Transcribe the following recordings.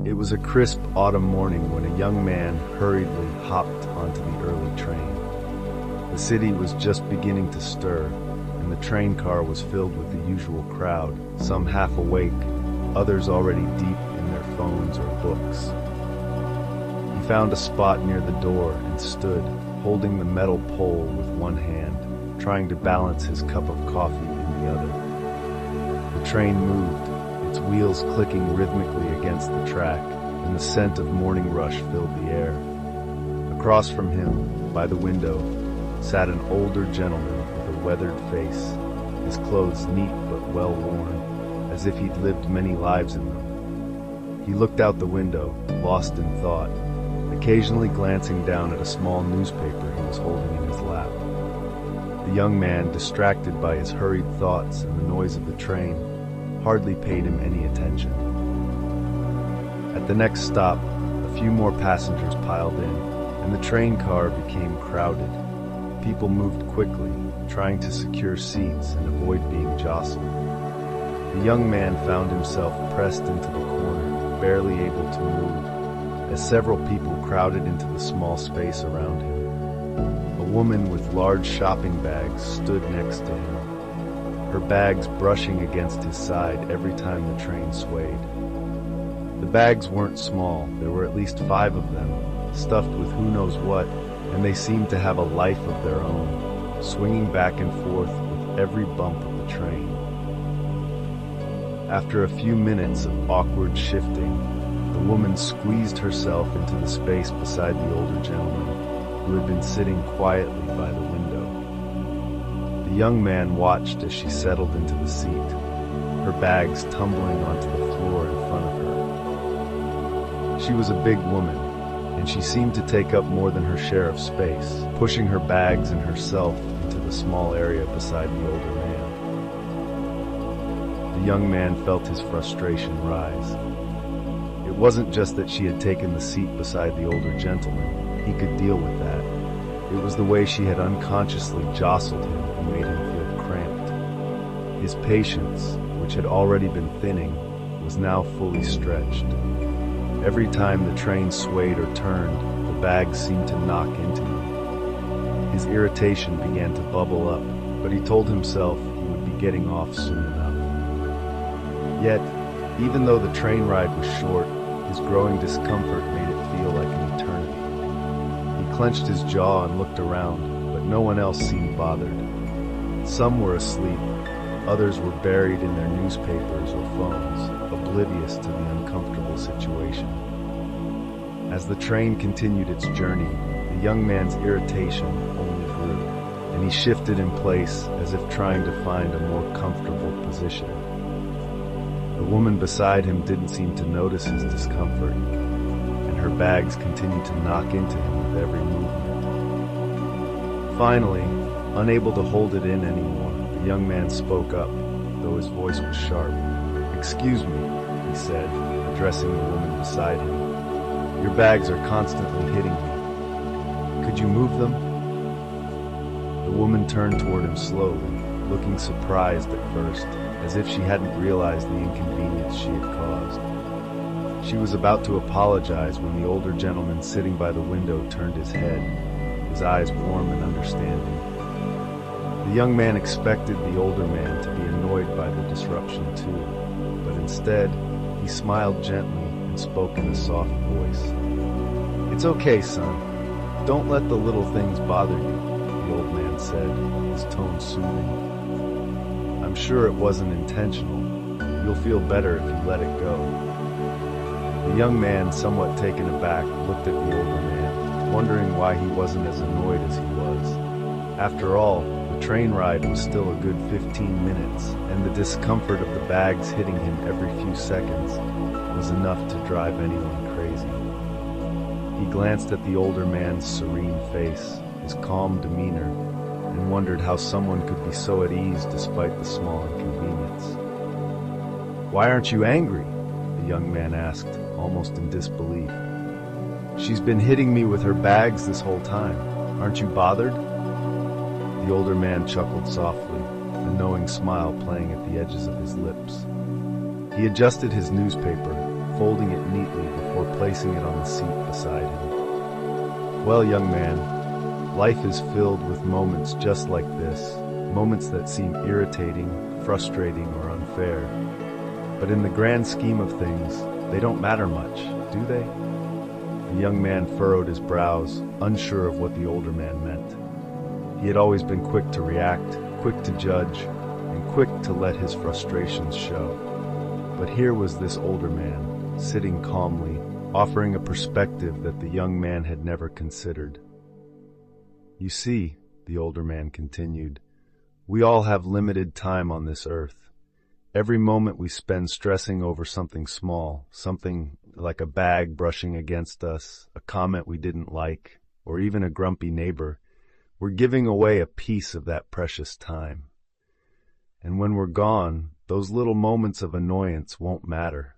It was a crisp autumn morning when a young man hurriedly hopped onto the early train. The city was just beginning to stir, and the train car was filled with the usual crowd, some half awake, others already deep in their phones or books. He found a spot near the door and stood, holding the metal pole with one hand, trying to balance his cup of coffee in the other. The train moved, its wheels clicking rhythmically against the track, and the scent of morning rush filled the air. Across from him, by the window, sat an older gentleman with a weathered face, his clothes neat but well worn, as if he'd lived many lives in them. He looked out the window, lost in thought, occasionally glancing down at a small newspaper he was holding in his lap. The young man, distracted by his hurried thoughts and the noise of the train, hardly paid him any attention. At the next stop, a few more passengers piled in, and the train car became crowded. People moved quickly, trying to secure seats and avoid being jostled. The young man found himself pressed into the corner, barely able to move, as several people crowded into the small space around him. A woman with large shopping bags stood next to him, her bags brushing against his side every time the train swayed. The bags weren't small, there were at least 5 of them, stuffed with who knows what, and they seemed to have a life of their own, swinging back and forth with every bump of the train. After a few minutes of awkward shifting, the woman squeezed herself into the space beside the older gentleman, who had been sitting quietly by the window. The young man watched as she settled into the seat, her bags tumbling onto the floor in front of her. She was a big woman, and she seemed to take up more than her share of space, pushing her bags and herself into the small area beside the older man. The young man felt his frustration rise. It wasn't just that she had taken the seat beside the older gentleman. He could deal with that. It was the way she had unconsciously jostled him and made him feel cramped. His patience, which had already been thinning, was now fully stretched. Every time the train swayed or turned, the bags seemed to knock into him. His irritation began to bubble up, but he told himself he would be getting off soon enough. Yet, even though the train ride was short, his growing discomfort made it feel like an eternity. He clenched his jaw and looked around, but no one else seemed bothered. Some were asleep, others were buried in their newspapers or phones, oblivious to the uncomfortable situation. As the train continued its journey, the young man's irritation only grew, and he shifted in place as if trying to find a more comfortable position. The woman beside him didn't seem to notice his discomfort, and her bags continued to knock into him with every movement. Finally, unable to hold it in anymore, the young man spoke up, though his voice was sharp. "Excuse me," he said, addressing the woman beside him. "Your bags are constantly hitting me. Could you move them?" The woman turned toward him slowly, looking surprised at first, as if she hadn't realized the inconvenience she had caused. She was about to apologize when the older gentleman sitting by the window turned his head, his eyes warm and understanding. The young man expected the older man to be annoyed by the disruption too, but instead, he smiled gently and spoke in a soft voice. "It's okay, son. Don't let the little things bother you," the old man said, his tone soothing. "I'm sure it wasn't intentional. You'll feel better if you let it go." The young man, somewhat taken aback, looked at the older man, wondering why he wasn't as annoyed as he was. After all, the train ride was still a good 15 minutes, and the discomfort of the bags hitting him every few seconds was enough to drive anyone crazy. He glanced at the older man's serene face, his calm demeanor, and wondered how someone could be so at ease despite the small inconvenience. "Why aren't you angry?" the young man asked, almost in disbelief. "She's been hitting me with her bags this whole time. Aren't you bothered?" The older man chuckled softly, a knowing smile playing at the edges of his lips. He adjusted his newspaper, folding it neatly placing it on the seat beside him. Well, young man, life is filled with moments just like this, moments that seem irritating, frustrating, or unfair. But in the grand scheme of things, they don't matter much, do they? The young man furrowed his brows, unsure of what the older man meant. He had always been quick to react, quick to judge, and quick to let his frustrations show. But here was this older man, sitting calmly, offering a perspective that the young man had never considered. You see, the older man continued, we all have limited time on this earth. Every moment we spend stressing over something small, something like a bag brushing against us, a comment we didn't like, or even a grumpy neighbor, we're giving away a piece of that precious time. And when we're gone, those little moments of annoyance won't matter.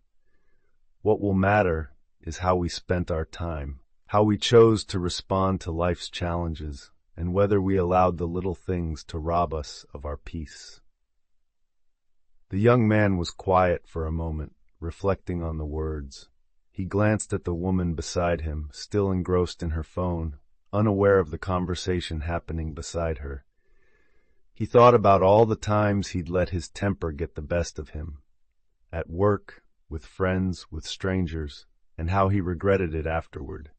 What will matter is how we spent our time, how we chose to respond to life's challenges, and whether we allowed the little things to rob us of our peace. The young man was quiet for a moment, reflecting on the words. He glanced at the woman beside him, still engrossed in her phone, unaware of the conversation happening beside her. He thought about all the times he'd let his temper get the best of him. At work, with friends, with strangers, and how he regretted it afterward.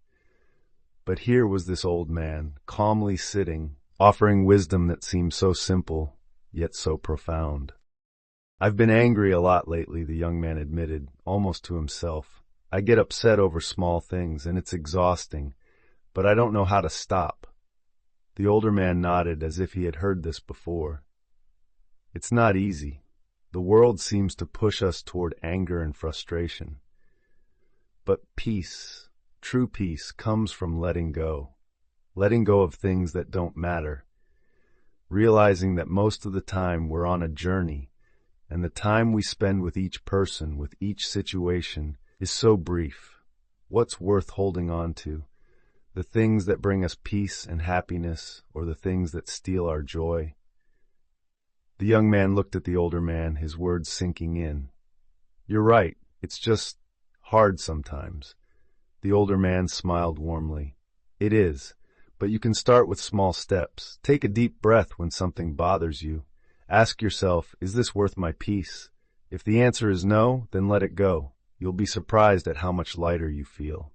But here was this old man, calmly sitting, offering wisdom that seemed so simple, yet so profound. I've been angry a lot lately, the young man admitted, almost to himself. I get upset over small things, and it's exhausting, but I don't know how to stop. The older man nodded as if he had heard this before. It's not easy. The world seems to push us toward anger and frustration. But peace, true peace, comes from letting go of things that don't matter, realizing that most of the time we're on a journey, and the time we spend with each person, with each situation, is so brief. What's worth holding on to? The things that bring us peace and happiness, or the things that steal our joy? The young man looked at the older man, his words sinking in. You're right, it's just hard sometimes. The older man smiled warmly. It is, but you can start with small steps. Take a deep breath when something bothers you. Ask yourself, is this worth my peace? If the answer is no, then let it go. You'll be surprised at how much lighter you feel.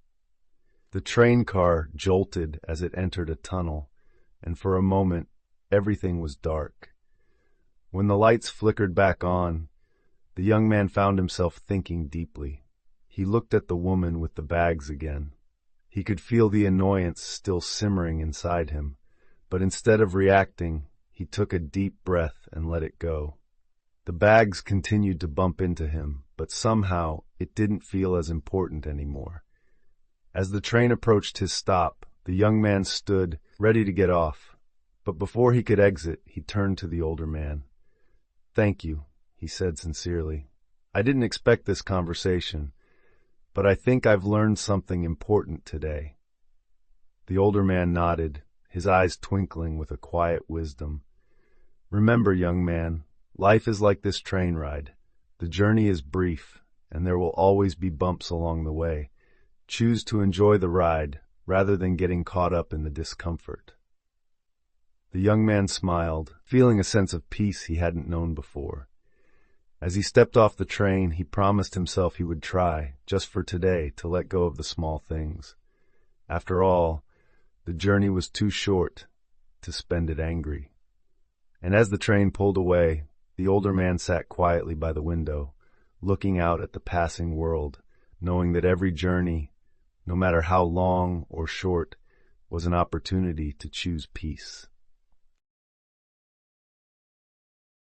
The train car jolted as it entered a tunnel, and for a moment, everything was dark. When the lights flickered back on, the young man found himself thinking deeply. He looked at the woman with the bags again. He could feel the annoyance still simmering inside him, but instead of reacting, he took a deep breath and let it go. The bags continued to bump into him, but somehow it didn't feel as important anymore. As the train approached his stop, the young man stood, ready to get off. But before he could exit, he turned to the older man. Thank you, he said sincerely. I didn't expect this conversation, but I think I've learned something important today. The older man nodded, his eyes twinkling with a quiet wisdom. Remember, young man, life is like this train ride. The journey is brief, and there will always be bumps along the way. Choose to enjoy the ride, rather than getting caught up in the discomfort. The young man smiled, feeling a sense of peace he hadn't known before. As he stepped off the train, he promised himself he would try, just for today, to let go of the small things. After all, the journey was too short to spend it angry. And as the train pulled away, the older man sat quietly by the window, looking out at the passing world, knowing that every journey, no matter how long or short, was an opportunity to choose peace.